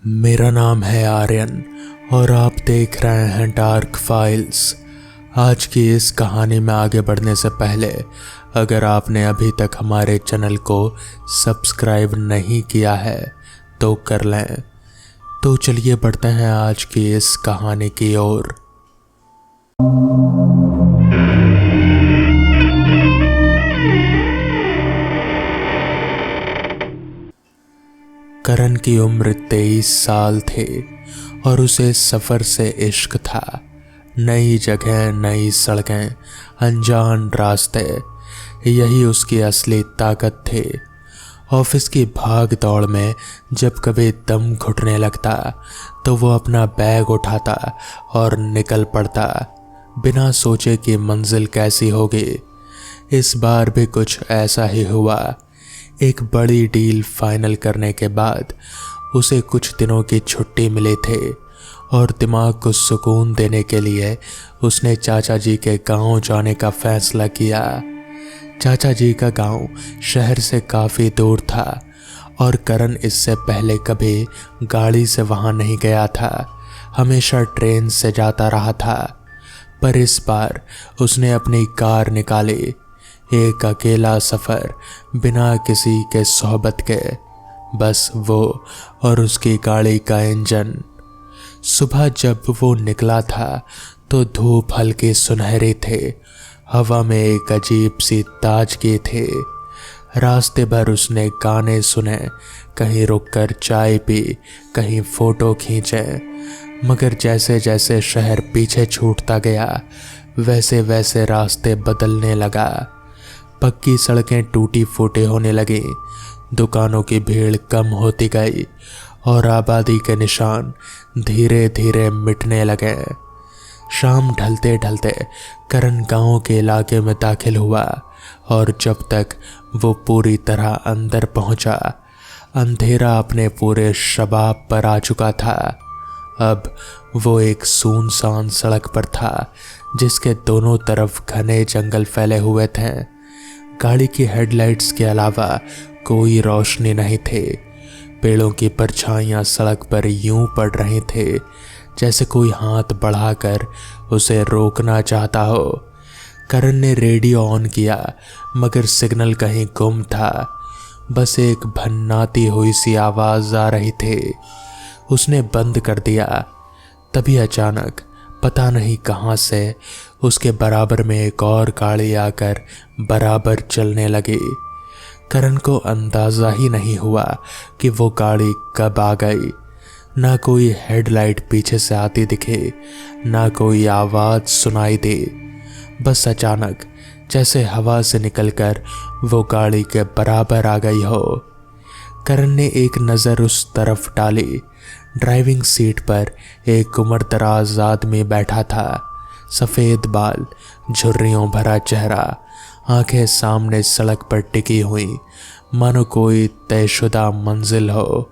मेरा नाम है आर्यन और आप देख रहे हैं डार्क फाइल्स। आज की इस कहानी में आगे बढ़ने से पहले अगर आपने अभी तक हमारे चैनल को सब्सक्राइब नहीं किया है तो कर लें। तो चलिए बढ़ते हैं आज की इस कहानी की ओर। करण की उम्र 23 साल थे और उसे सफ़र से इश्क था। नई जगह, नई सड़कें, अनजान रास्ते, यही उसकी असली ताकत थे। ऑफिस की भाग दौड़ में जब कभी दम घुटने लगता तो वो अपना बैग उठाता और निकल पड़ता, बिना सोचे कि मंजिल कैसी होगी। इस बार भी कुछ ऐसा ही हुआ। एक बड़ी डील फाइनल करने के बाद उसे कुछ दिनों की छुट्टी मिले थे और दिमाग को सुकून देने के लिए उसने चाचा जी के गांव जाने का फैसला किया। चाचा जी का गांव शहर से काफ़ी दूर था और करण इससे पहले कभी गाड़ी से वहां नहीं गया था, हमेशा ट्रेन से जाता रहा था। पर इस बार उसने अपनी कार निकाली, एक अकेला सफ़र, बिना किसी के सोहबत के, बस वो और उसकी गाड़ी का इंजन। सुबह जब वो निकला था तो धूप हल्की सुनहरी थे, हवा में एक अजीब सी ताजगी थी। रास्ते भर उसने गाने सुने, कहीं रुककर चाय पी, कहीं फ़ोटो खींचे। मगर जैसे जैसे शहर पीछे छूटता गया वैसे वैसे रास्ते बदलने लगा। पक्की सड़कें टूटी फूटी होने लगी, दुकानों की भीड़ कम होती गई और आबादी के निशान धीरे धीरे मिटने लगे। शाम ढलते ढलते करण गांव के इलाके में दाखिल हुआ और जब तक वो पूरी तरह अंदर पहुंचा, अंधेरा अपने पूरे शबाब पर आ चुका था। अब वो एक सुनसान सड़क पर था जिसके दोनों तरफ घने जंगल फैले हुए थे। गाड़ी की हेडलाइट्स के अलावा कोई रोशनी नहीं थे। पेड़ों की परछाइयाँ सड़क पर यूं पड़ रही थे जैसे कोई हाथ बढ़ाकर उसे रोकना चाहता हो। करण ने रेडियो ऑन किया मगर सिग्नल कहीं गुम था, बस एक भन्नाती हुई सी आवाज़ आ रही थी। उसने बंद कर दिया। तभी अचानक पता नहीं कहाँ से उसके बराबर में एक और गाड़ी आकर बराबर चलने लगी। करण को अंदाज़ा ही नहीं हुआ कि वो गाड़ी कब आ गई। ना कोई हेडलाइट पीछे से आती दिखे, ना कोई आवाज़ सुनाई दे। बस अचानक जैसे हवा से निकलकर वो गाड़ी के बराबर आ गई हो। करण ने एक नज़र उस तरफ डाली। ड्राइविंग सीट पर एक उम्रदराज आदमी बैठा था। सफ़ेद बाल, झुर्रियों भरा चेहरा, आंखें सामने सड़क पर टिकी हुई, मानो कोई तयशुदा मंजिल हो।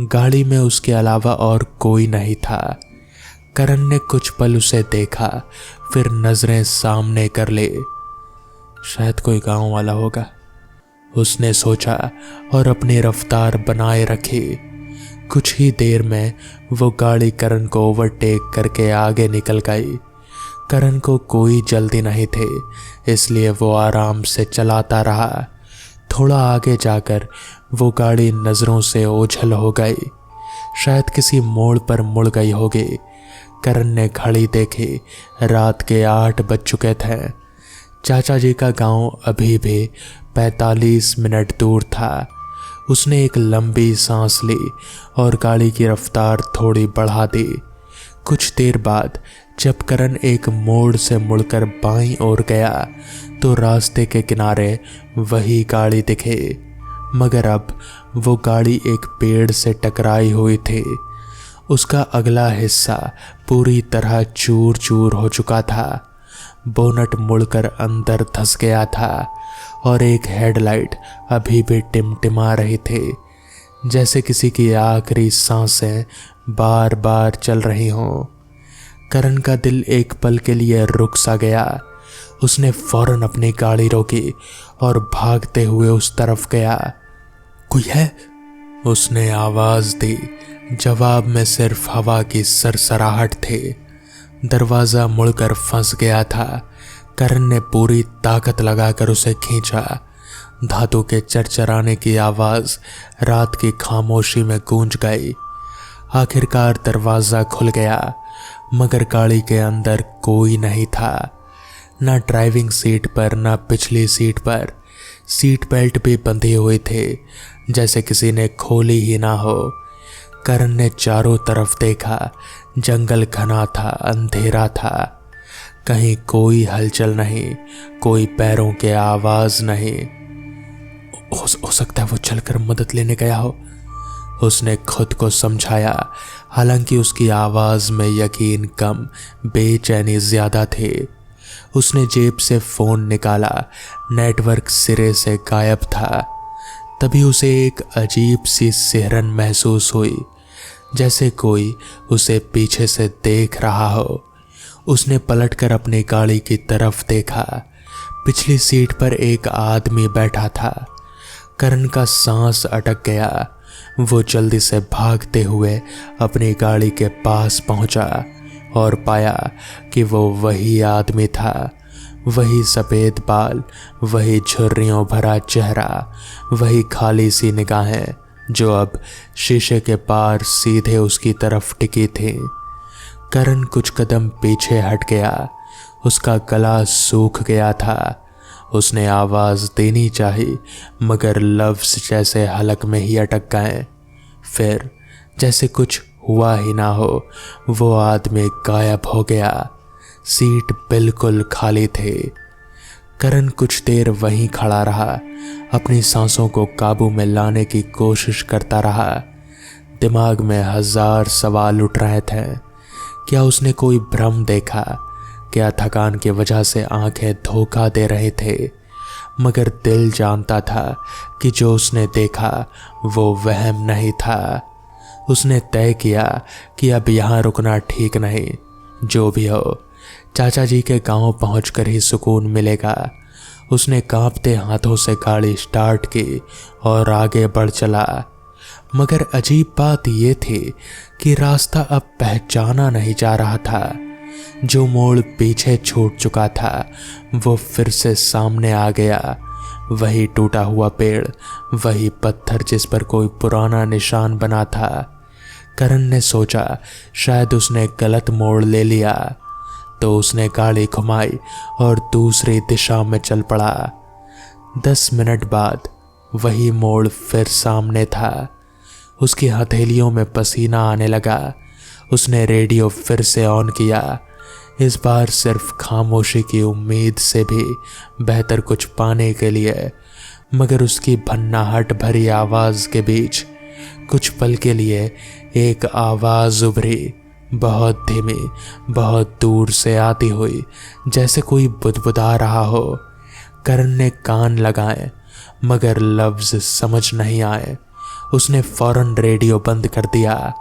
गाड़ी में उसके अलावा और कोई नहीं था। करण ने कुछ पल उसे देखा, फिर नज़रें सामने कर ली। शायद कोई गांव वाला होगा, उसने सोचा और अपनी रफ्तार बनाए रखी। कुछ ही देर में वो गाड़ी करण को ओवरटेक करके आगे निकल गई। करण को कोई जल्दी नहीं थी, इसलिए वो आराम से चलाता रहा। थोड़ा आगे जाकर वो गाड़ी नज़रों से ओझल हो गई, शायद किसी मोड़ पर मुड़ गई होगी। करण ने घड़ी देखी, रात के 8 बज चुके थे। चाचा जी का गांव अभी भी 45 मिनट दूर था। उसने एक लंबी सांस ली और गाड़ी की रफ्तार थोड़ी बढ़ा दी। कुछ देर बाद जब करण एक मोड़ से मुड़कर बाईं ओर गया तो रास्ते के किनारे वही गाड़ी दिखे, मगर अब वो गाड़ी एक पेड़ से टकराई हुई थी। उसका अगला हिस्सा पूरी तरह चूर चूर हो चुका था। बोनट मुड़कर अंदर धंस गया था और एक हेडलाइट अभी भी टिमटिमा रही थी, जैसे किसी की आखिरी सांसें बार बार चल रही हों। करण का दिल एक पल के लिए रुक सा गया। उसने फौरन अपनी गाड़ी रोकी और भागते हुए उस तरफ गया। कोई है? उसने आवाज़ दी, जवाब में सिर्फ हवा की सरसराहट थी। दरवाजा मुड़कर फंस गया था। करण ने पूरी ताकत लगाकर उसे खींचा। धातु के चरचराने की आवाज रात की खामोशी में गूंज गई। आखिरकार दरवाजा खुल गया, मगर गाड़ी के अंदर कोई नहीं था। ना ड्राइविंग सीट पर, ना पिछली सीट पर। सीट बेल्ट भी बंधे हुए थे, जैसे किसी ने खोली ही ना हो। करण ने चारों तरफ देखा। जंगल घना था, अंधेरा था। कहीं कोई हलचल नहीं, कोई पैरों के आवाज नहीं। हो सकता है वो चलकर मदद लेने गया हो, उसने खुद को समझाया। हालांकि उसकी आवाज में यकीन कम, बेचैनी ज्यादा थी। उसने जेब से फोन निकाला। नेटवर्क सिरे से गायब था। तभी उसे एक अजीब सी सिहरन महसूस हुई, जैसे कोई उसे पीछे से देख रहा हो। उसने पलटकर अपनी गाड़ी की तरफ देखा। पिछली सीट पर एक आदमी बैठा था। करण का सांस अटक गया। वो जल्दी से भागते हुए अपनी गाड़ी के पास पहुंचा और पाया कि वो वही आदमी था। वही सफ़ेद बाल, वही झुर्रियों भरा चेहरा, वही खाली सी निगाहें जो अब शीशे के पार सीधे उसकी तरफ टिकी थी। करण कुछ कदम पीछे हट गया। उसका गला सूख गया था। उसने आवाज देनी चाही, मगर लफ्ज जैसे हलक में ही अटक गए। फिर जैसे कुछ हुआ ही ना हो, वो आदमी गायब हो गया। सीट बिल्कुल खाली थी। करण कुछ देर वहीं खड़ा रहा, अपनी सांसों को काबू में लाने की कोशिश करता रहा। दिमाग में हजार सवाल उठ रहे थे। क्या उसने कोई भ्रम देखा? क्या थकान की वजह से आंखें धोखा दे रहे थे? मगर दिल जानता था कि जो उसने देखा वो वहम नहीं था। उसने तय किया कि अब यहाँ रुकना ठीक नहीं। जो भी हो, चाचा जी के गांव पहुंचकर ही सुकून मिलेगा। उसने कांपते हाथों से गाड़ी स्टार्ट की और आगे बढ़ चला। मगर अजीब बात यह थी कि रास्ता अब पहचाना नहीं जा रहा था। जो मोड़ पीछे छूट चुका था वो फिर से सामने आ गया। वही टूटा हुआ पेड़, वही पत्थर जिस पर कोई पुराना निशान बना था। करण ने सोचा शायद उसने गलत मोड़ ले लिया, तो उसने गाड़ी घुमाई और दूसरी दिशा में चल पड़ा। 10 मिनट बाद वही मोड़ फिर सामने था। उसकी हथेलियों में पसीना आने लगा। उसने रेडियो फिर से ऑन किया, इस बार सिर्फ खामोशी की उम्मीद से भी बेहतर कुछ पाने के लिए। मगर उसकी भन्नाहट भरी आवाज के बीच कुछ पल के लिए एक आवाज उभरी, बहुत धीमी, बहुत दूर से आती हुई, जैसे कोई बुदबुदा रहा हो। करण ने कान लगाए, मगर लफ्ज समझ नहीं आए। उसने फौरन रेडियो बंद कर दिया।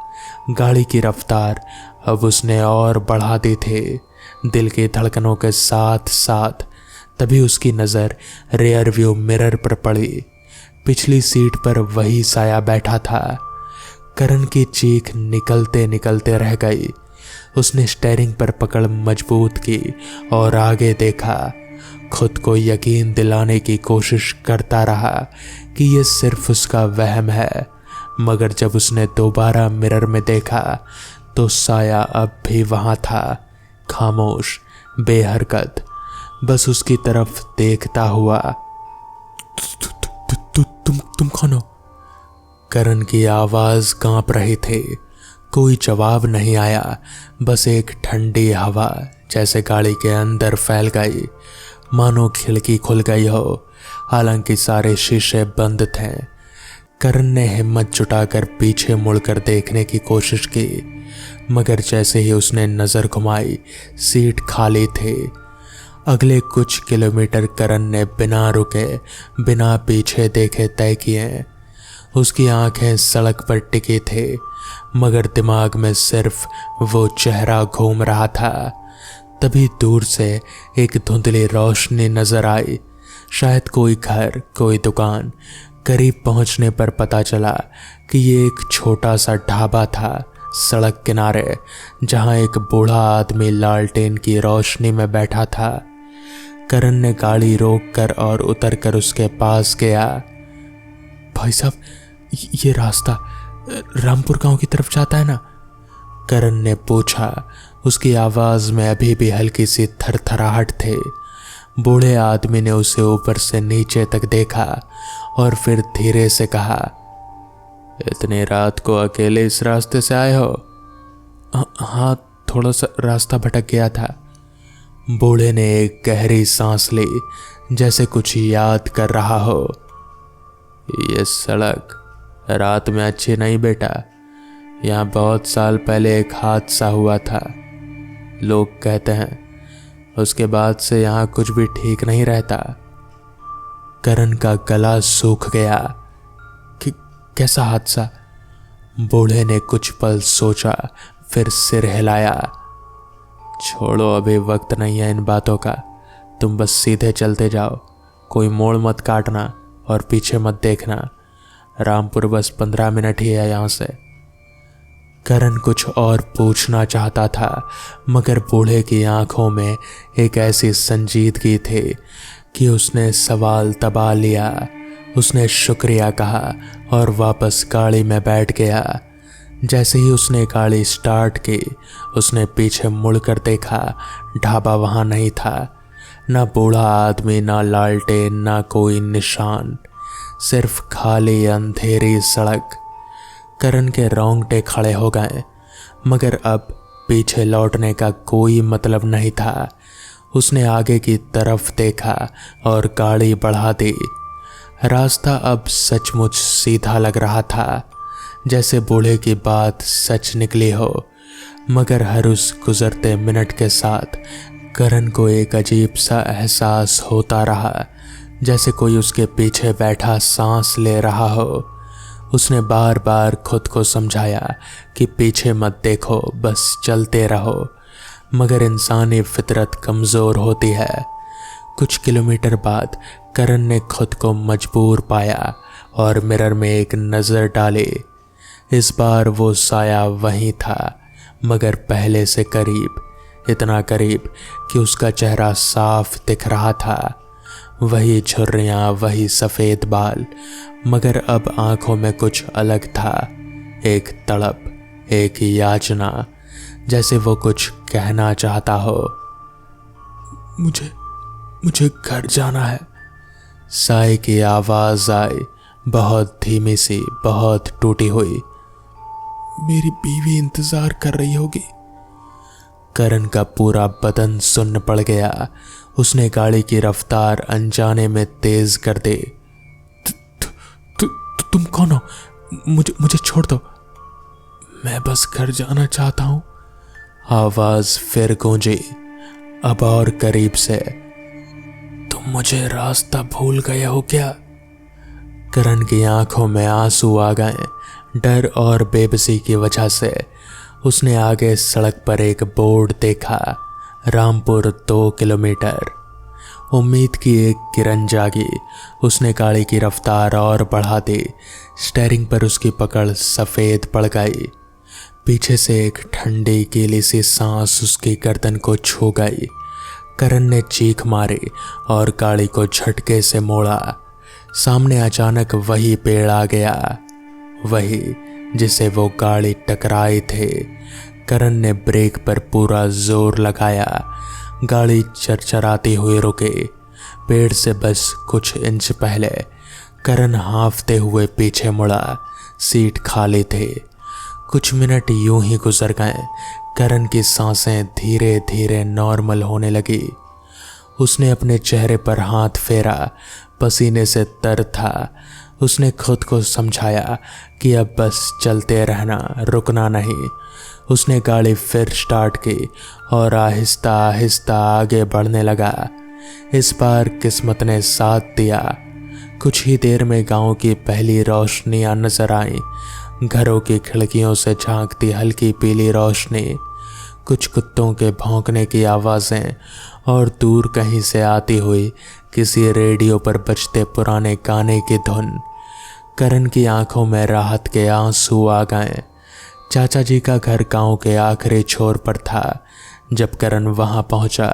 गाड़ी की रफ्तार अब उसने और बढ़ा दी थी, दिल की धड़कनों के साथ साथ। तभी उसकी नज़र रेयर व्यू मिरर पर पड़ी। पिछली सीट पर वही साया बैठा था। करण की चीख निकलते निकलते रह गई। उसने स्टीयरिंग पर पकड़ मजबूत की और आगे देखा। खुद को यकीन दिलाने की कोशिश करता रहा कि ये सिर्फ उसका वहम है। मगर जब उसने दोबारा मिरर में देखा तो साया अब भी वहां था, खामोश, बेहरकत, बस उसकी तरफ देखता हुआ। तुम कौन हो? करण की आवाज कांप रही थी। कोई जवाब नहीं आया, बस एक ठंडी हवा जैसे गाड़ी के अंदर फैल गई, मानो खिड़की खुल गई हो। हालांकि सारे शीशे बंद थे। करण ने हिम्मत जुटाकर पीछे मुड़कर देखने की कोशिश की, मगर जैसे ही उसने नजर घुमाई, सीट खाली थी। अगले कुछ किलोमीटर करण ने बिना रुके, बिना पीछे देखे तय किए। उसकी आंखें सड़क पर टिकी थी, मगर दिमाग में सिर्फ वो चेहरा घूम रहा था। तभी दूर से एक धुंधली रोशनी नजर आई। शायद कोई घर, कोई दुकान, करीब पहुंचने पर पता चला कि ये एक छोटा सा ढाबा था सड़क किनारे, जहां एक बूढ़ा आदमी लालटेन की रोशनी में बैठा था। करण ने गाड़ी रोककर और उतरकर उसके पास गया। भाई साहब, ये रास्ता रामपुर गांव की तरफ जाता है ना? करण ने पूछा। उसकी आवाज में अभी भी हल्की सी थरथराहट थी। बूढ़े आदमी ने उसे ऊपर से नीचे तक देखा और फिर धीरे से कहा, इतनी रात को अकेले इस रास्ते से आए हो? हाँ, थोड़ा सा रास्ता भटक गया था। बूढ़े ने एक गहरी सांस ली, जैसे कुछ याद कर रहा हो। ये सड़क रात में अच्छी नहीं बेटा। यहाँ बहुत साल पहले एक हादसा हुआ था। लोग कहते हैं उसके बाद से यहाँ कुछ भी ठीक नहीं रहता। करण का गला सूख गया। कि कैसा हादसा? बूढ़े ने कुछ पल सोचा, फिर सिर हिलाया। छोड़ो, अभी वक्त नहीं है इन बातों का। तुम बस सीधे चलते जाओ, कोई मोड़ मत काटना और पीछे मत देखना। रामपुर बस 15 मिनट ही है यहाँ से। करण कुछ और पूछना चाहता था, मगर बूढ़े की आंखों में एक ऐसी संजीदगी थी कि उसने सवाल दबा लिया। उसने शुक्रिया कहा और वापस गाड़ी में बैठ गया। जैसे ही उसने गाड़ी स्टार्ट की, उसने पीछे मुड़कर देखा। ढाबा वहां नहीं था। ना बूढ़ा आदमी, ना लालटेन, ना कोई निशान, सिर्फ खाली अंधेरी सड़क। करण के रोंगटे खड़े हो गए, मगर अब पीछे लौटने का कोई मतलब नहीं था। उसने आगे की तरफ देखा और गाड़ी बढ़ा दी। रास्ता अब सचमुच सीधा लग रहा था, जैसे बूढ़े की बात सच निकली हो। मगर हर उस गुजरते मिनट के साथ करण को एक अजीब सा एहसास होता रहा, जैसे कोई उसके पीछे बैठा सांस ले रहा हो। उसने बार बार खुद को समझाया कि पीछे मत देखो, बस चलते रहो। मगर इंसानी फितरत कमज़ोर होती है। कुछ किलोमीटर बाद करण ने खुद को मजबूर पाया और मिरर में एक नज़र डाली। इस बार वो साया वहीं था, मगर पहले से करीब, इतना करीब कि उसका चेहरा साफ दिख रहा था। वही झुर्रियाँ, वही सफ़ेद बाल, मगर अब आंखों में कुछ अलग था। एक तड़प, एक याचना, जैसे वो कुछ कहना चाहता हो। मुझे घर जाना है। साई की आवाज़ आई, बहुत धीमी सी, बहुत टूटी हुई। मेरी बीवी इंतज़ार कर रही होगी। करण का पूरा बदन सुन्न पड़ गया। उसने गाड़ी की रफ्तार अनजाने में तेज कर दी। तुम कौन हो? मुझे छोड़ दो। मैं बस घर जाना चाहता हूं। आवाज फिर गूंजी, अब और करीब से। तुम मुझे रास्ता भूल गए हो क्या? करण की आंखों में आंसू आ गए, डर और बेबसी की वजह से। उसने आगे सड़क पर एक बोर्ड देखा, रामपुर 2 किलोमीटर। उम्मीद की एक किरण जागी। उसने गाड़ी की रफ्तार और बढ़ा दी। स्टीयरिंग पर उसकी पकड़ सफ़ेद पड़ गई। पीछे से एक ठंडी गीली सी सांस उसकी गर्दन को छू गई। करण ने चीख मारी और गाड़ी को झटके से मोड़ा। सामने अचानक वही पेड़ आ गया, वही जिसे वो गाड़ी टकराई थी। करण ने ब्रेक पर पूरा जोर लगाया। गाड़ी चरचराती हुई रुकी। पेड़ से बस कुछ इंच पहले करण हांफते हुए पीछे मुड़ा। सीट खाली थी। कुछ मिनट यूं ही गुजर गए। करण की सांसें धीरे धीरे नॉर्मल होने लगी। उसने अपने चेहरे पर हाथ फेरा, पसीने से तर था। उसने खुद को समझाया कि अब बस चलते रहना, रुकना नहीं। उसने गाड़ी फिर स्टार्ट की और आहिस्ता आहिस्ता आगे बढ़ने लगा। इस बार किस्मत ने साथ दिया। कुछ ही देर में गांव की पहली रोशनियां नजर आईं। घरों की खिड़कियों से झांकती हल्की पीली रोशनी, कुछ कुत्तों के भौंकने की आवाज़ें और दूर कहीं से आती हुई किसी रेडियो पर बजते पुराने गाने की धुन। करण की आंखों में राहत के आंसू आ गए। चाचा जी का घर गांव के आखिरी छोर पर था। जब करण वहां पहुंचा,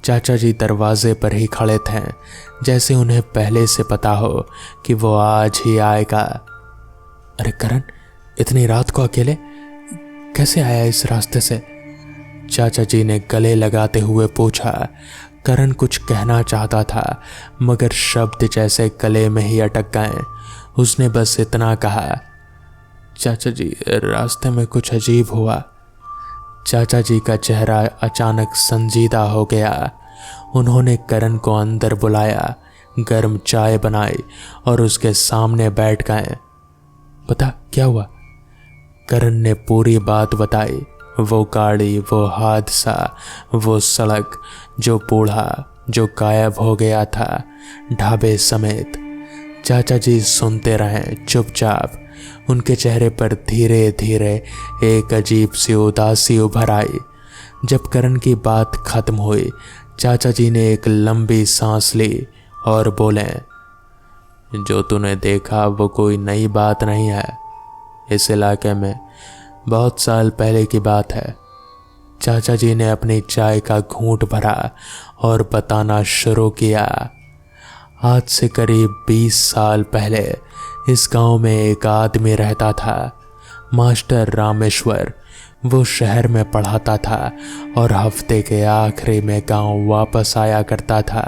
चाचा जी दरवाजे पर ही खड़े थे, जैसे उन्हें पहले से पता हो कि वो आज ही आएगा। अरे करण, इतनी रात को अकेले कैसे आया इस रास्ते से? चाचा जी ने गले लगाते हुए पूछा। करण कुछ कहना चाहता था, मगर शब्द जैसे गले में ही अटक गए। उसने बस इतना कहा, चाचा जी, रास्ते में कुछ अजीब हुआ। चाचा जी का चेहरा अचानक संजीदा हो गया। उन्होंने करण को अंदर बुलाया, गर्म चाय बनाई और उसके सामने बैठ गए। बता क्या हुआ? करण ने पूरी बात बताई। वो गाड़ी, वो हादसा, वो सड़क, जो बूढ़ा जो गायब हो गया था, ढाबे समेत। चाचा जी सुनते रहे चुपचाप। उनके चेहरे पर धीरे धीरे एक अजीब सी उदासी उभर आई। जब करण की बात खत्म हुई, चाचा जी ने एक लंबी सांस ली और बोले, जो तूने देखा वो कोई नई बात नहीं है। इस इलाके में बहुत साल पहले की बात है। चाचा जी ने अपनी चाय का घूंट भरा और बताना शुरू किया। आज से करीब 20 साल पहले इस गांव में एक आदमी रहता था, मास्टर रामेश्वर। वो शहर में पढ़ाता था और हफ्ते के आखिरी में गांव वापस आया करता था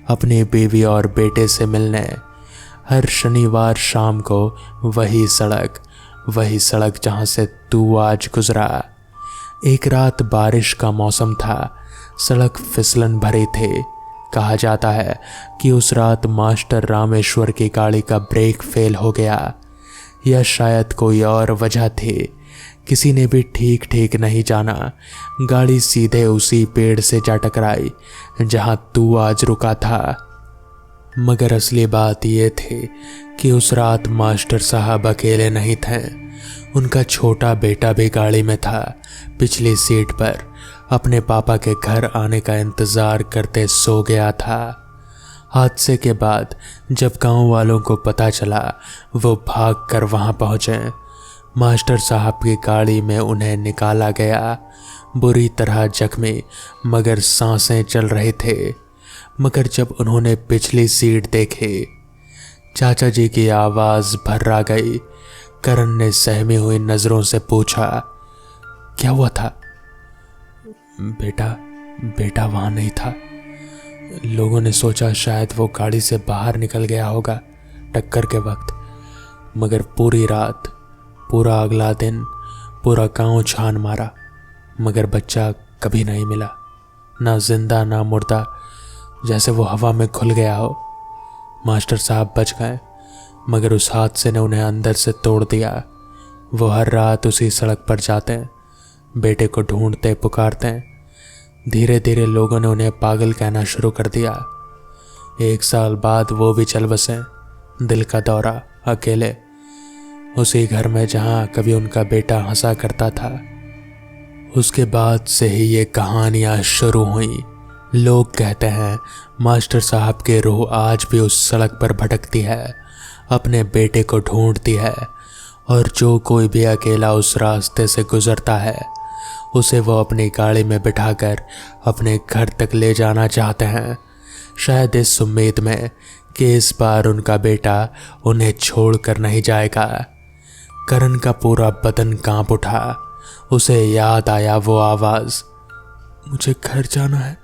अपनी बीवी और बेटे से मिलने। हर शनिवार शाम को वही सड़क जहां से तू आज गुजरा। एक रात बारिश का मौसम था, सड़क फिसलन भरी थी। कहा जाता है कि उस रात मास्टर रामेश्वर की गाड़ी का ब्रेक फेल हो गया, या शायद कोई और वजह थी। किसी ने भी ठीक नहीं जाना। गाड़ी सीधे उसी पेड़ से जा टकराई जहां तू आज रुका था। मगर असली बात यह थी कि उस रात मास्टर साहब अकेले नहीं थे। उनका छोटा बेटा भी गाड़ी में था, पिछली सीट पर अपने पापा के घर आने का इंतजार करते सो गया था। हादसे के बाद जब गांव वालों को पता चला, वो भागकर वहां पहुंचे। मास्टर साहब की गाड़ी में उन्हें निकाला गया, बुरी तरह जख्मी, मगर सांसें चल रहे थे। मगर जब उन्होंने पिछली सीट देखी, चाचा जी की आवाज भर्रा गई। करण ने सहमी हुई नजरों से पूछा, क्या हुआ था? बेटा वहां नहीं था। लोगों ने सोचा शायद वो गाड़ी से बाहर निकल गया होगा टक्कर के वक्त। मगर पूरी रात, पूरा अगला दिन, पूरा गांव छान मारा, मगर बच्चा कभी नहीं मिला। ना जिंदा ना मुर्दा, जैसे वो हवा में खुल गया हो। मास्टर साहब बच गए, मगर उस हादसे ने उन्हें अंदर से तोड़ दिया। वो हर रात उसी सड़क पर जाते, बेटे को ढूंढते पुकारते। धीरे धीरे लोगों ने उन्हें पागल कहना शुरू कर दिया। 1 साल बाद वो भी चल बसे, दिल का दौरा, अकेले, उसी घर में जहां कभी उनका बेटा हंसा करता था। उसके बाद से ही ये कहानियां शुरू हुई। लोग कहते हैं मास्टर साहब की रूह आज भी उस सड़क पर भटकती है, अपने बेटे को ढूंढती है, और जो कोई भी अकेला उस रास्ते से गुजरता है, उसे वो अपनी गाड़ी में बिठाकर अपने घर तक ले जाना चाहते हैं, शायद इस उम्मीद में कि इस बार उनका बेटा उन्हें छोड़कर नहीं जाएगा। करण का पूरा बदन कांप उठा। उसे याद आया वो आवाज, मुझे घर जाना है,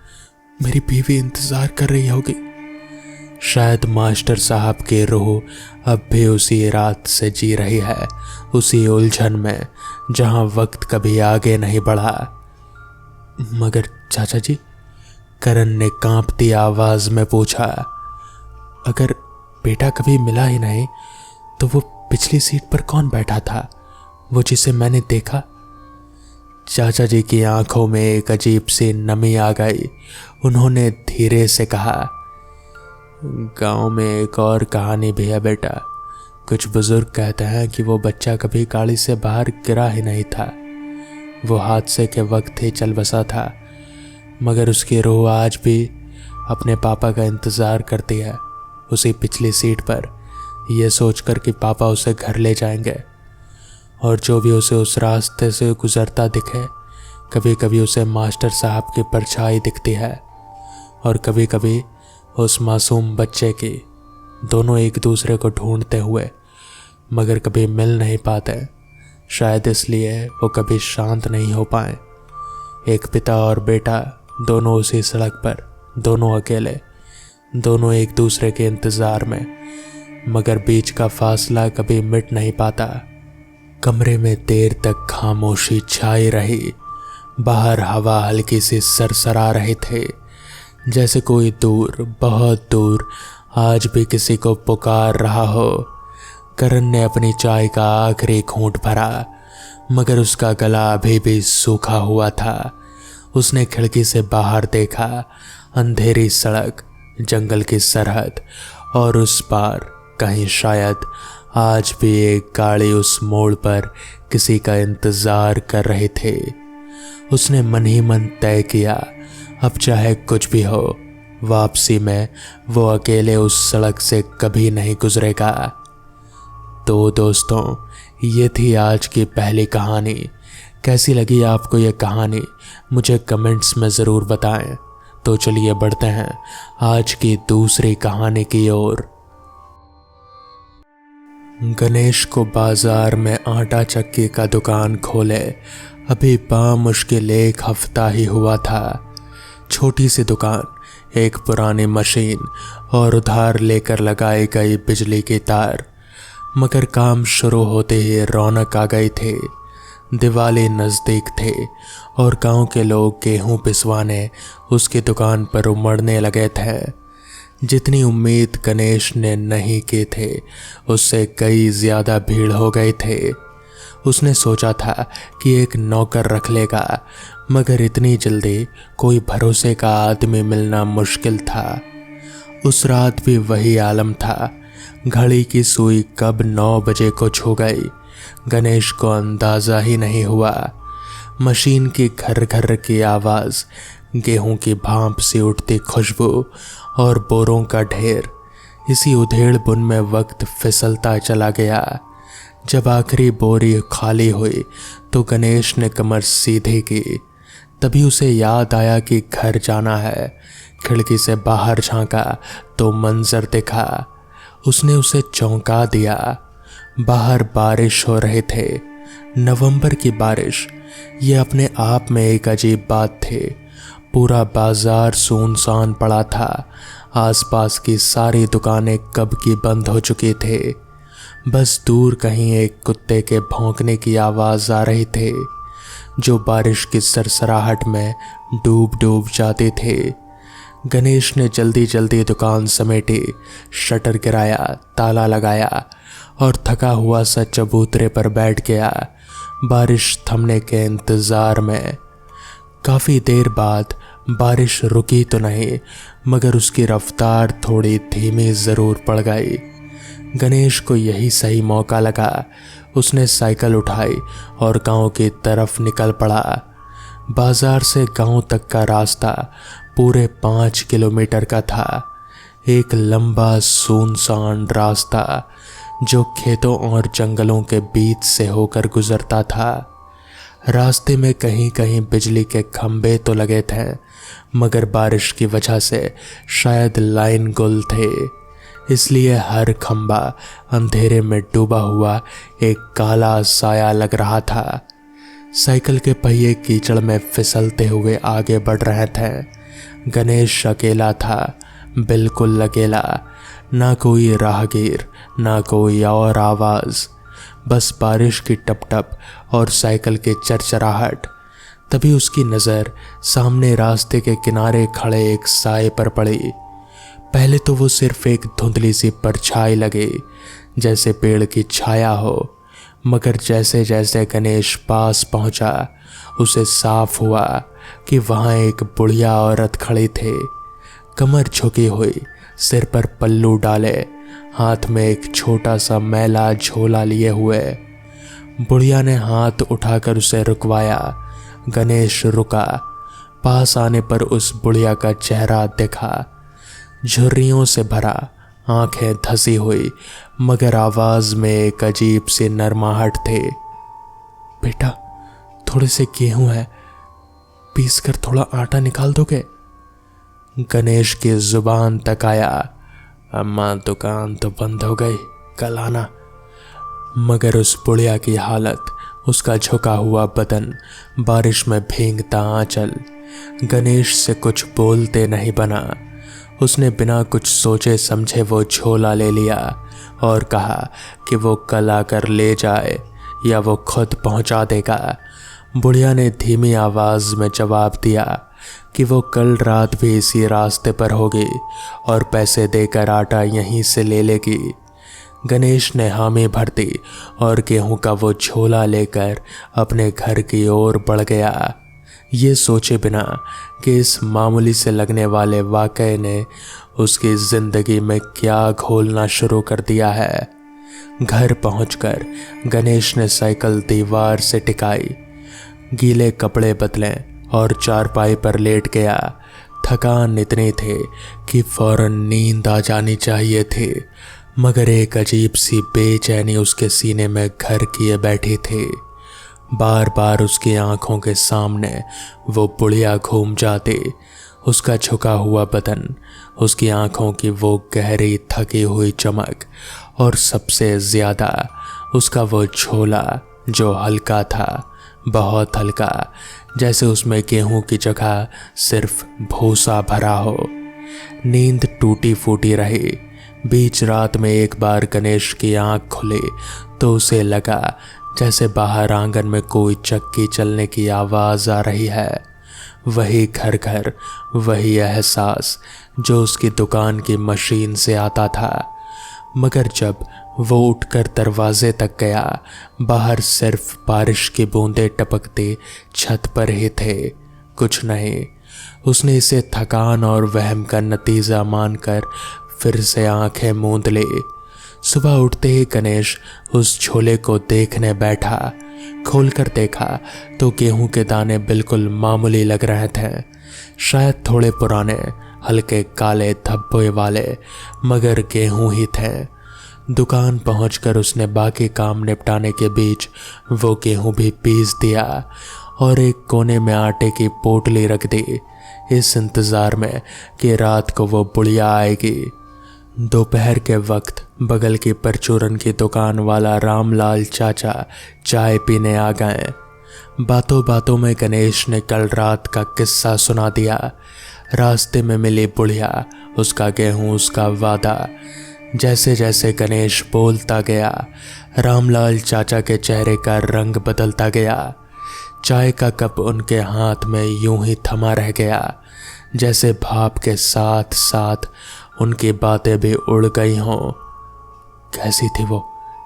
मेरी बीवी इंतजार कर रही होगी। शायद मास्टर साहब की रूह अब भी उसी रात से जी रही है, उसी उलझन में जहां वक्त कभी आगे नहीं बढ़ा। मगर चाचा जी, करण ने कांपती आवाज में पूछा, अगर बेटा कभी मिला ही नहीं तो वो पिछली सीट पर कौन बैठा था, वो जिसे मैंने देखा? चाचा जी की आंखों में एक अजीब सी नमी आ गई। उन्होंने धीरे से कहा, गांव में एक और कहानी भी है बेटा। कुछ बुजुर्ग कहते हैं कि वो बच्चा कभी गाड़ी से बाहर गिरा ही नहीं था। वो हादसे के वक्त ही चल बसा था, मगर उसकी रूह आज भी अपने पापा का इंतजार करती है, उसी पिछली सीट पर, ये सोचकर कि पापा उसे घर ले जाएंगे। और जो भी उसे उस रास्ते से गुजरता दिखे, कभी कभी उसे मास्टर साहब की परछाई दिखती है और कभी कभी उस मासूम बच्चे की। दोनों एक दूसरे को ढूंढते हुए मगर कभी मिल नहीं पाते, शायद इसलिए वो कभी शांत नहीं हो पाए। एक पिता और बेटा, दोनों उसी सड़क पर, दोनों अकेले, दोनों एक दूसरे के इंतजार में, मगर बीच का फासला कभी मिट नहीं पाता। कमरे में देर तक खामोशी छाई रही। बाहर हवा हल्की सी सरसरा रहे थे, जैसे कोई दूर, बहुत दूर आज भी किसी को पुकार रहा हो। करण ने अपनी चाय का आखिरी घूंट भरा, मगर उसका गला अभी भी सूखा हुआ था। उसने खिड़की से बाहर देखा, अंधेरी सड़क, जंगल की सरहद, और उस पार कहीं शायद आज भी एक गाड़ी उस मोड़ पर किसी का इंतजार कर रहे थे। उसने मन ही मन तय किया, अब चाहे कुछ भी हो, वापसी में वो अकेले उस सड़क से कभी नहीं गुजरेगा। तो दोस्तों, ये थी आज की पहली कहानी। कैसी लगी आपको ये कहानी, मुझे कमेंट्स में ज़रूर बताएं। तो चलिए बढ़ते हैं आज की दूसरी कहानी की ओर। गणेश को बाजार में आटा चक्की का दुकान खोले अभी बामुश्किल एक हफ्ता ही हुआ था। छोटी सी दुकान, एक पुरानी मशीन और उधार लेकर लगाई गई बिजली की तार, मगर काम शुरू होते ही रौनक आ गई थी। दिवाली नज़दीक थे और गांव के लोग गेहूं पिसवाने उसकी दुकान पर उमड़ने लगे थे। जितनी उम्मीद गणेश ने नहीं की थी, उससे कई ज़्यादा भीड़ हो गई थे। उसने सोचा था कि एक नौकर रख लेगा, मगर इतनी जल्दी कोई भरोसे का आदमी मिलना मुश्किल था। उस रात भी वही आलम था। घड़ी की सुई कब 9 बजे को छू गई, गणेश को अंदाज़ा ही नहीं हुआ। मशीन की घर घर की आवाज़, गेहूं की भांप से उठती खुशबू और बोरों का ढेर, इसी उधेड़ बुन में वक्त फिसलता चला गया। जब आखिरी बोरी खाली हुई तो गणेश ने कमर सीधी की। तभी उसे याद आया कि घर जाना है। खिड़की से बाहर झांका तो मंजर दिखा, उसने उसे चौंका दिया। बाहर बारिश हो रहे थे, नवंबर की बारिश। ये अपने आप में एक अजीब बात थी। पूरा बाजार सुनसान पड़ा था। आसपास की सारी दुकानें कब की बंद हो चुकी थे। बस दूर कहीं एक कुत्ते के भौंकने की आवाज़ आ रही थी, जो बारिश की सरसराहट में डूब डूब जाते थे। गणेश ने जल्दी जल्दी दुकान समेटी, शटर गिराया, ताला लगाया और थका हुआ सा चबूतरे पर बैठ गया, बारिश थमने के इंतज़ार में। काफ़ी देर बाद बारिश रुकी तो नहीं, मगर उसकी रफ्तार थोड़ी धीमी ज़रूर पड़ गई। गणेश को यही सही मौका लगा। उसने साइकिल उठाई और गांव की तरफ निकल पड़ा। बाजार से गांव तक का रास्ता पूरे 5 किलोमीटर का था। एक लंबा सुनसान रास्ता जो खेतों और जंगलों के बीच से होकर गुजरता था। रास्ते में कहीं कहीं बिजली के खंभे तो लगे थे, मगर बारिश की वजह से शायद लाइन गुल थे, इसलिए हर खंभा अंधेरे में डूबा हुआ एक काला साया लग रहा था। साइकिल के पहिए कीचड़ में फिसलते हुए आगे बढ़ रहे थे। गणेश अकेला था, बिल्कुल अकेला। ना कोई राहगीर, ना कोई और आवाज़, बस बारिश की टपटप और साइकिल की चरचराहट। तभी उसकी नज़र सामने रास्ते के किनारे खड़े एक साए पर पड़ी। पहले तो वो सिर्फ एक धुंधली सी परछाई लगी, जैसे पेड़ की छाया हो, मगर जैसे जैसे गणेश पास पहुंचा, उसे साफ हुआ कि वहाँ एक बुढ़िया औरत खड़ी थी, कमर झुकी हुई, सिर पर पल्लू डाले, हाथ में एक छोटा सा मैला झोला लिए हुए। बुढ़िया ने हाथ उठाकर उसे रुकवाया। गणेश रुका। पास आने पर उस बुढ़िया का चेहरा देखा, झुर्रियों से भरा, आंखें धसी हुई, मगर आवाज में एक अजीब सी नरमाहट थी। बेटा, थोड़े से गेहूं है, पीस कर थोड़ा आटा निकाल दोगे? गणेश की जुबान तक आया, अम्मा दुकान तो बंद हो गई, कल आना। मगर उस बुढ़िया की हालत, उसका झुका हुआ बदन, बारिश में भींगता आंचल, गणेश से कुछ बोलते नहीं बना। उसने बिना कुछ सोचे समझे वो झोला ले लिया और कहा कि वो कल आकर ले जाए या वो खुद पहुंचा देगा। बुढ़िया ने धीमी आवाज में जवाब दिया कि वो कल रात भी इसी रास्ते पर होगी और पैसे देकर आटा यहीं से ले लेगी। गणेश ने हामी भर दी और गेहूं का वो झोला लेकर अपने घर की ओर बढ़ गया, ये सोचे बिना कि इस मामूली से लगने वाले वाक़ये ने उसकी जिंदगी में क्या घोलना शुरू कर दिया है। घर पहुंचकर गणेश ने साइकिल दीवार से टिकाई, गीले कपड़े बदले और चारपाई पर लेट गया। थकान इतनी थी कि फौरन नींद आ जानी चाहिए थी, मगर एक अजीब सी बेचैनी उसके सीने में घर किए बैठी थी। बार बार उसकी आंखों के सामने वो बुढ़िया घूम जाती, उसका झुका हुआ बदन, उसकी आंखों की वो गहरी थकी हुई चमक और सबसे ज़्यादा उसका वो झोला जो हल्का था, बहुत हल्का, जैसे उसमें गेहूं की जगह सिर्फ भूसा भरा हो। नींद टूटी फूटी रही। बीच रात में एक बार गणेश की आंख खुली तो उसे लगा जैसे बाहर आंगन में कोई चक्की चलने की आवाज आ रही है। वही घर घर, वही एहसास जो उसकी दुकान की मशीन से आता था। मगर जब वो उठकर दरवाजे तक गया, बाहर सिर्फ बारिश की बूंदें टपकती छत पर ही थे, कुछ नहीं। उसने इसे थकान और वहम का नतीजा मानकर फिर से आंखें मूंद ली। सुबह उठते ही गणेश उस झोले को देखने बैठा। खोलकर देखा तो गेहूं के दाने बिल्कुल मामूली लग रहे थे, शायद थोड़े पुराने, हल्के काले धब्बे वाले, मगर गेहूं ही थे। दुकान पहुंचकर उसने बाकी काम निपटाने के बीच वो गेहूं भी पीस दिया और एक कोने में आटे की पोटली रख दी, इस इंतज़ार में कि रात को वो बुढ़िया आएगी। दोपहर के वक्त बगल की परचूरन की दुकान वाला रामलाल चाचा चाय पीने आ गए। बातों बातों में गणेश ने कल रात का किस्सा सुना दिया। रास्ते में मिली बुढ़िया, उसका गेहूं, उसका वादा। जैसे जैसे गणेश बोलता गया, रामलाल चाचा के चेहरे का रंग बदलता गया। चाय का कप उनके हाथ में यूं ही थमा रह गया, जैसे भाप के साथ साथ उनकी बातें भी उड़ गई हों। कैसी थी वो,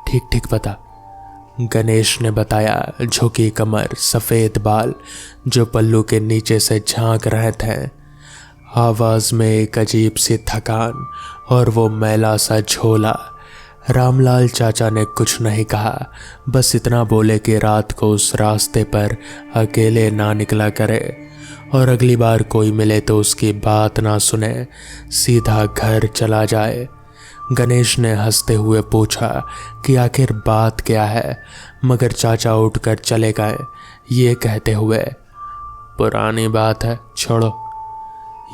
ठीक ठीक बता, गणेश ने बताया। झुकी कमर, सफ़ेद बाल जो पल्लू के नीचे से झांक रहे थे। आवाज़ में एक अजीब सी थकान और वो मैला सा झोला। रामलाल चाचा ने कुछ नहीं कहा, बस इतना बोले कि रात को उस रास्ते पर अकेले ना निकला करे और अगली बार कोई मिले तो उसकी बात ना सुने, सीधा घर चला जाए। गणेश ने हंसते हुए पूछा कि आखिर बात क्या है, मगर चाचा उठकर चले गए, ये कहते हुए, पुरानी बात है, छोड़ो।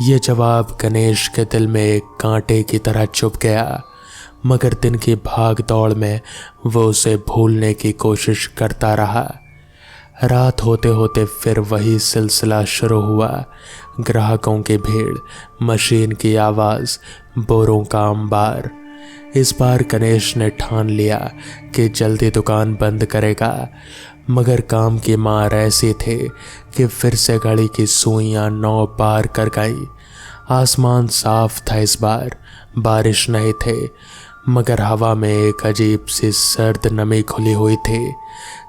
ये जवाब गणेश के दिल में एक कांटे की तरह चुभ गया, मगर दिन की भाग दौड़ में वो उसे भूलने की कोशिश करता रहा। रात होते होते फिर वही सिलसिला शुरू हुआ। ग्राहकों की भीड़, मशीन की आवाज़, बोरों का अंबार। इस बार गणेश ने ठान लिया कि जल्दी दुकान बंद करेगा, मगर काम की मार ऐसी थी कि फिर से घड़ी की सुइयां 9 पार कर गईं। आसमान साफ था इस बार, बारिश नहीं थी, मगर हवा में एक अजीब सी सर्द नमी खुली हुई थी,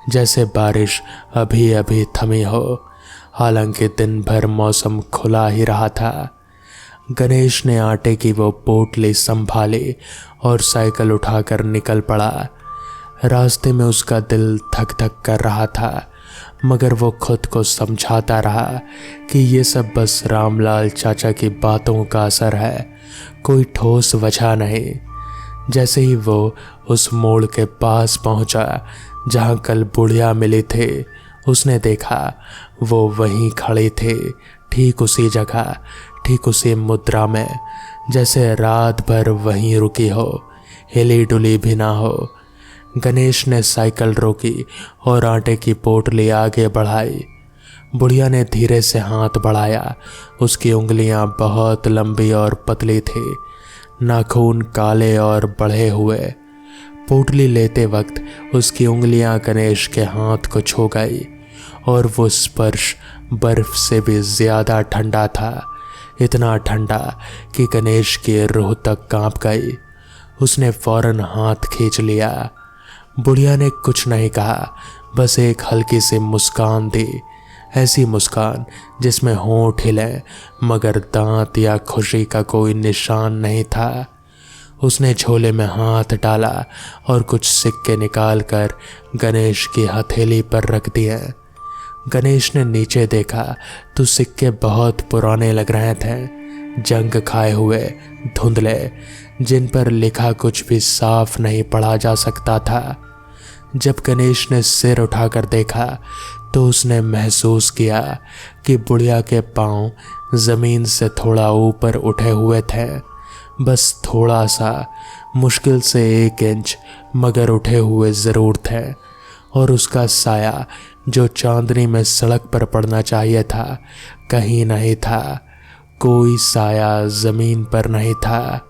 जैसे बारिश अभी अभी थमी हो। हालांकि दिन भर मौसम खुला ही रहा था। गणेश ने आटे की वो पोटली संभाली और साइकिल उठाकर निकल पड़ा। रास्ते में उसका दिल धक धक कर रहा था, मगर वो खुद को समझाता रहा कि ये सब बस रामलाल चाचा की बातों का असर है, कोई ठोस वजह नहीं। जैसे ही वो उस मोड़ के पास पहुंचा जहां कल बुढ़िया मिली थे, उसने देखा वो वहीं खड़े थे, ठीक उसी जगह, ठीक उसी मुद्रा में, जैसे रात भर वहीं रुकी हो, हिली डुली भी ना हो। गणेश ने साइकिल रोकी और आटे की पोटली आगे बढ़ाई। बुढ़िया ने धीरे से हाथ बढ़ाया। उसकी उंगलियां बहुत लंबी और पतली थी, नाखून काले और बढ़े हुए। पोटली लेते वक्त उसकी उंगलियां गणेश के हाथ को छू गई और वो स्पर्श बर्फ से भी ज्यादा ठंडा था, इतना ठंडा कि गणेश की रूह तक कांप गई। उसने फौरन हाथ खींच लिया। बुढ़िया ने कुछ नहीं कहा, बस एक हल्की सी मुस्कान दी, ऐसी मुस्कान जिसमें होंठ हिले मगर दांत या खुशी का कोई निशान नहीं था। उसने झोले में हाथ डाला और कुछ सिक्के निकालकर गणेश की हथेली पर रख दिए। गणेश ने नीचे देखा तो सिक्के बहुत पुराने लग रहे थे, जंग खाए हुए, धुंधले, जिन पर लिखा कुछ भी साफ नहीं पढ़ा जा सकता था। जब गणेश ने सिर उठाकर देखा तो उसने महसूस किया कि बुढ़िया के पांव जमीन से थोड़ा ऊपर उठे हुए थे, बस थोड़ा सा, मुश्किल से 1 इंच, मगर उठे हुए जरूर थे। और उसका साया जो चांदनी में सड़क पर पड़ना चाहिए था, कहीं नहीं था। कोई साया जमीन पर नहीं था।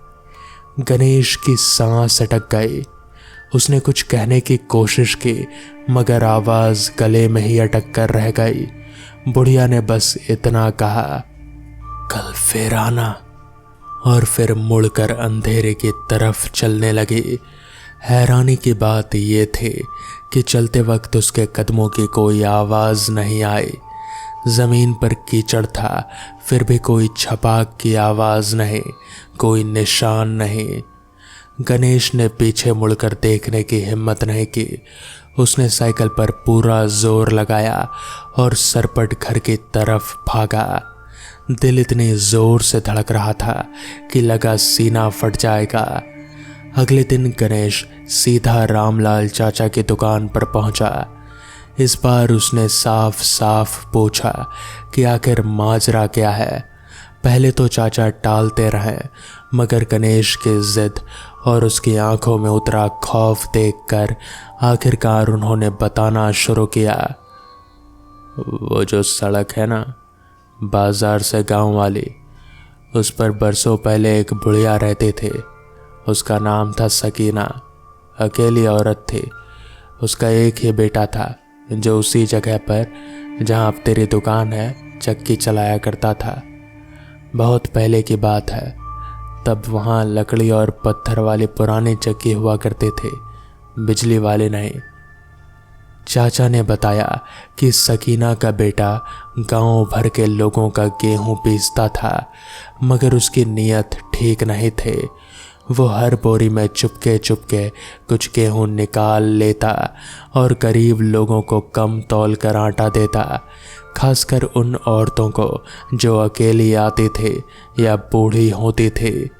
गणेश की सांस अटक गई। उसने कुछ कहने की कोशिश की मगर आवाज गले में ही अटक कर रह गई। बुढ़िया ने बस इतना कहा, कल फिर आना, और फिर मुड़कर अंधेरे की तरफ चलने लगी। हैरानी की बात ये थी कि चलते वक्त उसके कदमों की कोई आवाज नहीं आई। जमीन पर कीचड़ था, फिर भी कोई छपाक की आवाज नहीं, कोई निशान नहीं। गणेश ने पीछे मुड़कर देखने की हिम्मत नहीं की। उसने साइकिल पर पूरा जोर लगाया और सरपट घर की तरफ भागा। दिल इतनी जोर से धड़क रहा था कि लगा सीना फट जाएगा। अगले दिन गणेश सीधा रामलाल चाचा की दुकान पर पहुंचा। इस बार उसने साफ साफ पूछा कि आखिर माजरा क्या है। पहले तो चाचा टालते रहे मगर गणेश की जिद और उसकी आंखों में उतरा खौफ देखकर आखिरकार उन्होंने बताना शुरू किया। वो जो सड़क है ना, बाजार से गांव वाली, उस पर बरसों पहले एक बुढ़िया रहती थी। उसका नाम था सकीना। अकेली औरत थी। उसका एक ही बेटा था जो उसी जगह पर जहां अब तेरी दुकान है चक्की चलाया करता था। बहुत पहले की बात है, तब वहाँ लकड़ी और पत्थर वाली पुरानी चक्की हुआ करते थे, बिजली वाले नहीं। चाचा ने बताया कि सकीना का बेटा गांव भर के लोगों का गेहूं पीसता था मगर उसकी नीयत ठीक नहीं थे। वो हर बोरी में चुपके चुपके कुछ गेहूं निकाल लेता और गरीब लोगों को कम तौल कर आटा देता, खासकर उन औरतों को जो अकेली आती थी या बूढ़ी होती थी,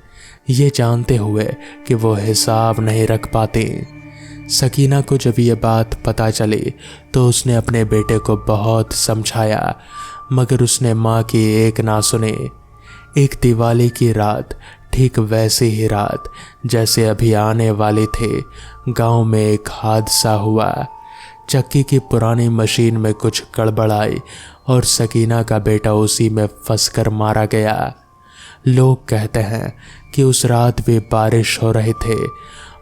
ये जानते हुए कि वो हिसाब नहीं रख पाती। सकीना को जब ये बात पता चली तो उसने अपने बेटे को बहुत समझाया मगर उसने माँ की एक ना सुनी। एक दिवाली की रात, ठीक वैसी ही रात जैसे अभी आने वाली थी, गांव में एक हादसा हुआ। चक्की की पुरानी मशीन में कुछ गड़बड़ आई और सकीना का बेटा उसी में फंसकर मारा गया। लोग कहते हैं कि उस रात भी बारिश हो रही थी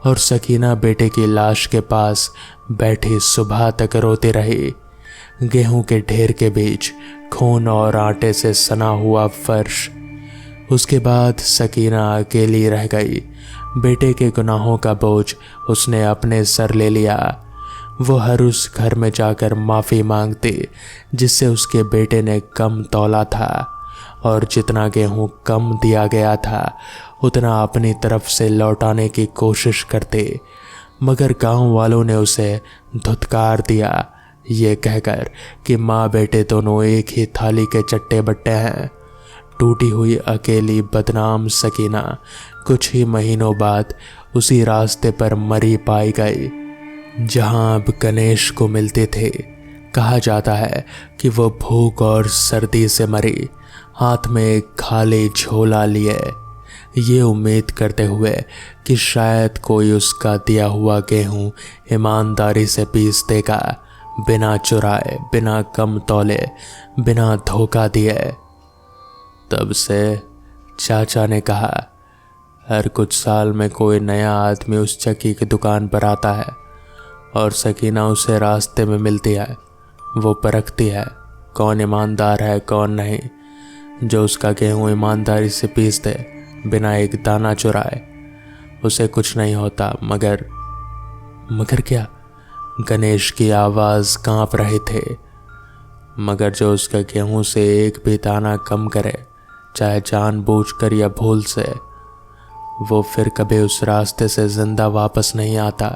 और सकीना बेटे की लाश के पास बैठी सुबह तक रोती रही। गेहूं के ढेर के बीच खून और आटे से सना हुआ फर्श। उसके बाद सकीना अकेली रह गई। बेटे के गुनाहों का बोझ उसने अपने सर ले लिया। वो हर उस घर में जाकर माफ़ी मांगती जिससे उसके बेटे ने कम तौला था, और जितना गेहूं कम दिया गया था उतना अपनी तरफ से लौटाने की कोशिश करते, मगर गांव वालों ने उसे धुतकार दिया, ये कहकर कि माँ बेटे दोनों एक ही थाली के चट्टे बट्टे हैं। टूटी हुई अकेली बदनाम सकीना कुछ ही महीनों बाद उसी रास्ते पर मरी पाई गई जहां अब गणेश को मिलते थे। कहा जाता है कि वो भूख और सर्दी से मरी, हाथ में एक खाली झोला लिए, ये उम्मीद करते हुए कि शायद कोई उसका दिया हुआ गेहूं ईमानदारी से पीस देगा, बिना चुराए, बिना कम तौले, बिना धोखा दिए। तब से चाचा ने कहा, हर कुछ साल में कोई नया आदमी उस चक्की की दुकान पर आता है और सकीना उसे रास्ते में मिलती है। वो परखती है कौन ईमानदार है कौन नहीं। जो उसका गेहूं ईमानदारी से पीस दे बिना एक दाना चुराए, उसे कुछ नहीं होता। मगर क्या? गणेश की आवाज़ कांप रहे थे। मगर जो उसका गेहूं से एक भी दाना कम करे, चाहे जानबूझकर या भूल से, वो फिर कभी उस रास्ते से जिंदा वापस नहीं आता।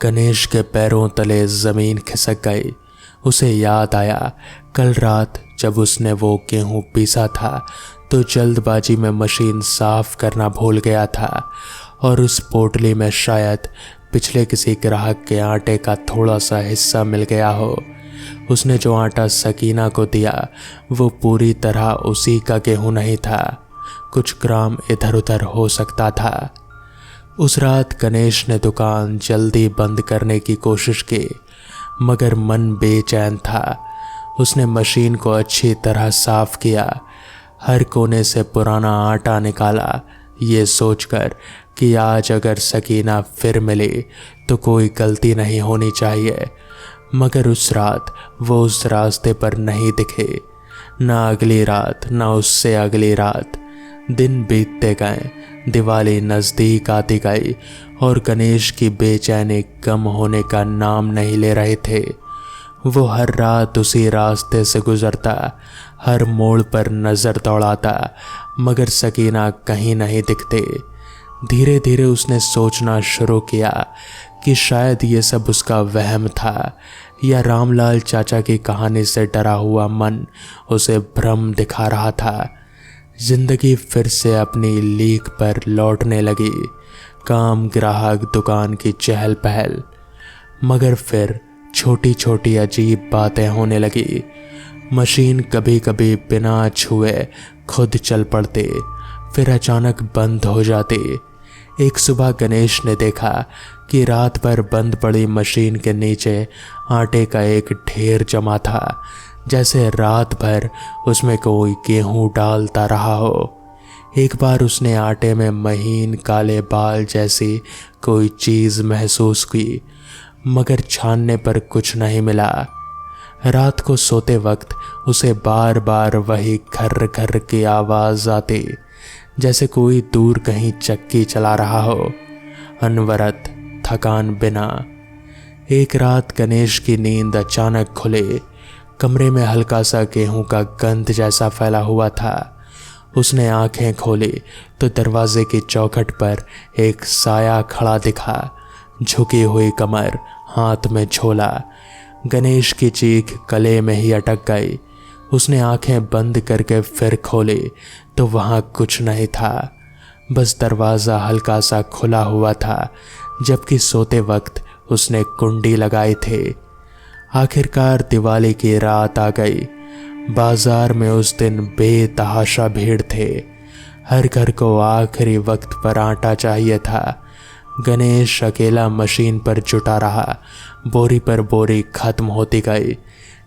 गणेश के पैरों तले जमीन खिसक गई। उसे याद आया कल रात जब उसने वो गेहूं पीसा था तो जल्दबाजी में मशीन साफ करना भूल गया था और उस पोटली में शायद पिछले किसी ग्राहक के आटे का थोड़ा सा हिस्सा मिल गया हो। उसने जो आटा सकीना को दिया वो पूरी तरह उसी का गेहूं नहीं था, कुछ ग्राम इधर उधर हो सकता था। उस रात गणेश ने दुकान जल्दी बंद करने की कोशिश की, मगर मन बेचैन था। उसने मशीन को अच्छी तरह साफ किया, हर कोने से पुराना आटा निकाला, ये सोचकर कि आज अगर सकीना फिर मिली तो कोई गलती नहीं होनी चाहिए। मगर उस रात वो उस रास्ते पर नहीं दिखे, ना अगली रात ना उससे अगली रात। दिन बीतते गए, दिवाली नज़दीक आती गई और गणेश की बेचैनी कम होने का नाम नहीं ले रहे थे। वो हर रात उसी रास्ते से गुजरता, हर मोड़ पर नज़र दौड़ाता, मगर सकीना कहीं नहीं दिखते। धीरे धीरे उसने सोचना शुरू किया कि शायद ये सब उसका वहम था या रामलाल चाचा की कहानी से डरा हुआ मन उसे भ्रम दिखा रहा था। जिंदगी फिर से अपनी लीक पर लौटने लगी, काम, ग्राहक, दुकान की चहल पहल। मगर फिर छोटी छोटी अजीब बातें होने लगी। मशीन कभी कभी बिना छुए खुद चल पड़ती, फिर अचानक बंद हो जाती। एक सुबह गणेश ने देखा कि रात भर बंद पड़ी मशीन के नीचे आटे का एक ढेर जमा था, जैसे रात भर उसमें कोई गेहूं डालता रहा हो। एक बार उसने आटे में महीन काले बाल जैसी कोई चीज़ महसूस की, मगर छानने पर कुछ नहीं मिला। रात को सोते वक्त उसे बार बार वही खर्र खर्र की आवाज़ आती, जैसे कोई दूर कहीं चक्की चला रहा हो, अनवरत, थकान बिना। एक रात गणेश की नींद अचानक खुली। कमरे में हल्का सा गेहूं का गंध जैसा फैला हुआ था। उसने आंखें खोली तो दरवाजे की चौखट पर एक साया खड़ा दिखा, झुकी हुई कमर, हाथ में झोला। गणेश की चीख गले में ही अटक गई। उसने आंखें बंद करके फिर खोली तो वहां कुछ नहीं था, बस दरवाज़ा हल्का सा खुला हुआ था, जबकि सोते वक्त उसने कुंडी लगाई थी। आखिरकार दिवाली की रात आ गई। बाजार में उस दिन बेतहाशा भीड़ थे। हर घर को आखिरी वक्त पर आटा चाहिए था। गणेश अकेला मशीन पर जुटा रहा, बोरी पर बोरी खत्म होती गई।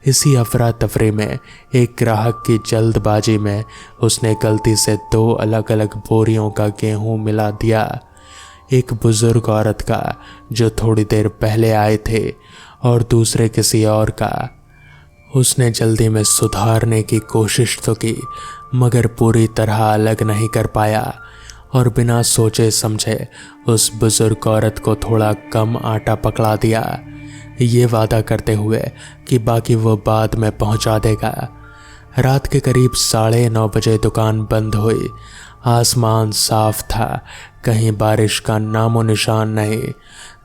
इसी अफरा तफरी में एक ग्राहक की जल्दबाजी में उसने गलती से 2 अलग अलग बोरियों का गेहूं मिला दिया। एक बुजुर्ग औरत का जो थोड़ी देर पहले आए थे और दूसरे किसी और का। उसने जल्दी में सुधारने की कोशिश तो की, मगर पूरी तरह अलग नहीं कर पाया और बिना सोचे समझे उस बुजुर्ग औरत को थोड़ा कम आटा पकड़ा दिया, ये वादा करते हुए कि बाकी वो बाद में पहुंचा देगा। रात के करीब 9:30 बजे दुकान बंद हुई। आसमान साफ था, कहीं बारिश का नामो निशान नहीं।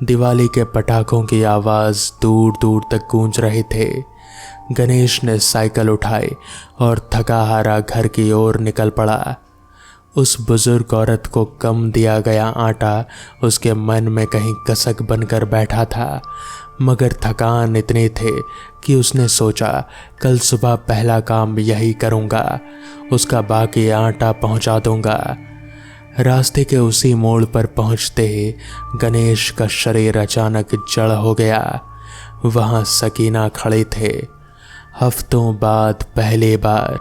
दिवाली के पटाखों की आवाज़ दूर दूर तक गूंज रही थे। गणेश ने साइकिल उठाई और थका हारा घर की ओर निकल पड़ा। उस बुजुर्ग औरत को कम दिया गया आटा उसके मन में कहीं कसक बनकर बैठा था, मगर थकान इतनी थी कि उसने सोचा कल सुबह पहला काम यही करूँगा, उसका बाकी आटा पहुँचा दूँगा। रास्ते के उसी मोड़ पर पहुँचते ही गणेश का शरीर अचानक जड़ हो गया। वहाँ सकीना खड़े थे, हफ्तों बाद पहली बार,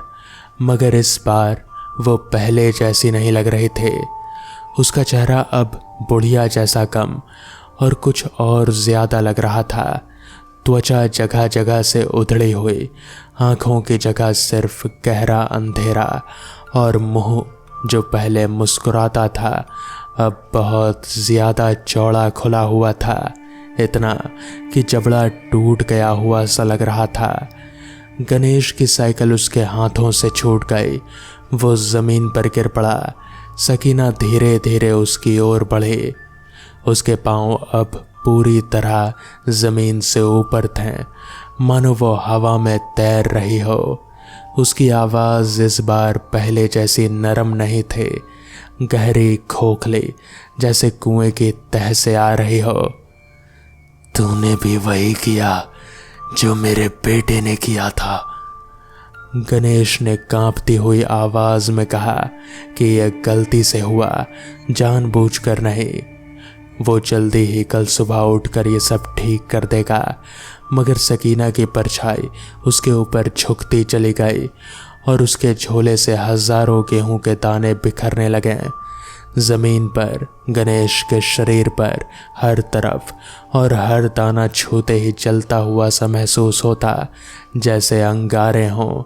मगर इस बार वो पहले जैसी नहीं लग रहे थे। उसका चेहरा अब बुढ़िया जैसा कम और कुछ और ज़्यादा लग रहा था। त्वचा जगह जगह से उधड़ी हुई, आँखों की जगह सिर्फ गहरा अंधेरा, और मुंह जो पहले मुस्कुराता था अब बहुत ज़्यादा चौड़ा खुला हुआ था, इतना कि जबड़ा टूट गया हुआ सा लग रहा था। गणेश की साइकिल उसके हाथों से छूट गई, वो ज़मीन पर गिर पड़ा। सकीना धीरे धीरे उसकी ओर बढ़ी। उसके पांव अब पूरी तरह ज़मीन से ऊपर थे, मानो वो हवा में तैर रही हो। उसकी आवाज़ इस बार पहले जैसी नरम नहीं थी, गहरी खोखली, जैसे कुएं की तह से आ रही हो। तूने भी वही किया जो मेरे बेटे ने किया था, गणेश ने कांपती हुई आवाज में कहा कि यह गलती से हुआ, जानबूझकर नहीं। वो जल्दी ही कल सुबह उठकर ये सब ठीक कर देगा। मगर सकीना की परछाई उसके ऊपर झुकती चली गई और उसके झोले से हजारों गेहूं के दाने बिखरने लगे। जमीन पर, गणेश के शरीर पर, हर तरफ, और हर दाना छूते ही जलता हुआ सा महसूस होता, जैसे अंगारे हों।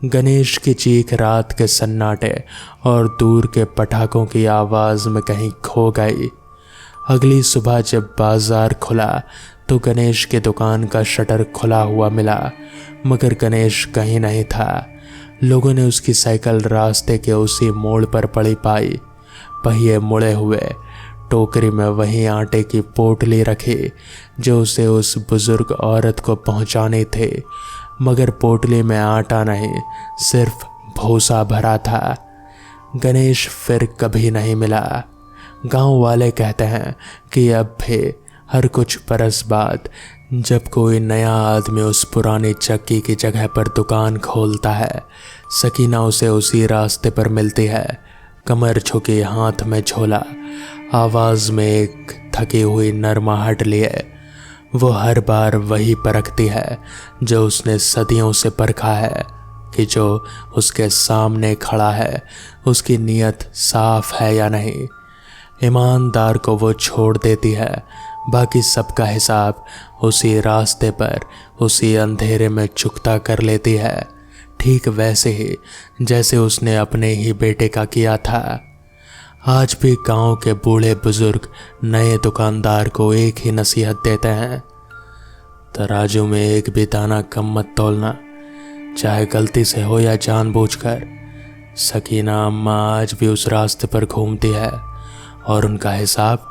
गणेश की चीख रात के सन्नाटे और दूर के पटाखों की आवाज़ में कहीं खो गई। अगली सुबह जब बाजार खुला तो गणेश की दुकान का शटर खुला हुआ मिला, मगर गणेश कहीं नहीं था। लोगों ने उसकी साइकिल रास्ते के उसी मोड़ पर पड़ी पाई, पहिए मुड़े हुए, टोकरी में वही आटे की पोटली रखी जो उसे उस बुजुर्ग औरत को पहुंचानी थी, मगर पोटली में आटा नहीं, सिर्फ भूसा भरा था। गणेश फिर कभी नहीं मिला। गांव वाले कहते हैं कि अब भी हर कुछ बरस बाद जब कोई नया आदमी उस पुरानी चक्की की जगह पर दुकान खोलता है, सकीना उसे उसी रास्ते पर मिलती है, कमर झुकी, हाथ में झोला, आवाज़ में एक थकी हुई नरमाहट लिए। वो हर बार वही परखती है जो उसने सदियों से परखा है कि जो उसके सामने खड़ा है उसकी नीयत साफ है या नहीं। ईमानदार को वो छोड़ देती है, बाकी सबका हिसाब उसी रास्ते पर, उसी अंधेरे में चुकता कर लेती है, ठीक वैसे ही जैसे उसने अपने ही बेटे का किया था। आज भी गांव के बूढ़े बुजुर्ग नए दुकानदार को एक ही नसीहत देते हैं, तराजू में एक भी दाना कम मत तौलना, चाहे गलती से हो या जानबूझकर। सकीना अम्मा आज भी उस रास्ते पर घूमती है और उनका हिसाब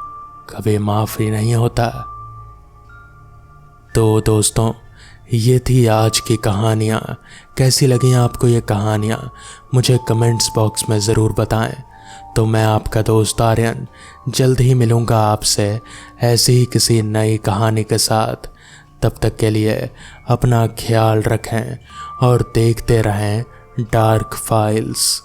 कभी माफ़ी नहीं होता। तो दोस्तों, ये थी आज की कहानियाँ। कैसी लगी आपको ये कहानियाँ मुझे कमेंट्स बॉक्स में ज़रूर बताएं। तो मैं आपका दोस्त आर्यन जल्द ही मिलूँगा आपसे ऐसी ही किसी नई कहानी के साथ। तब तक के लिए अपना ख्याल रखें और देखते रहें डार्क फाइल्स।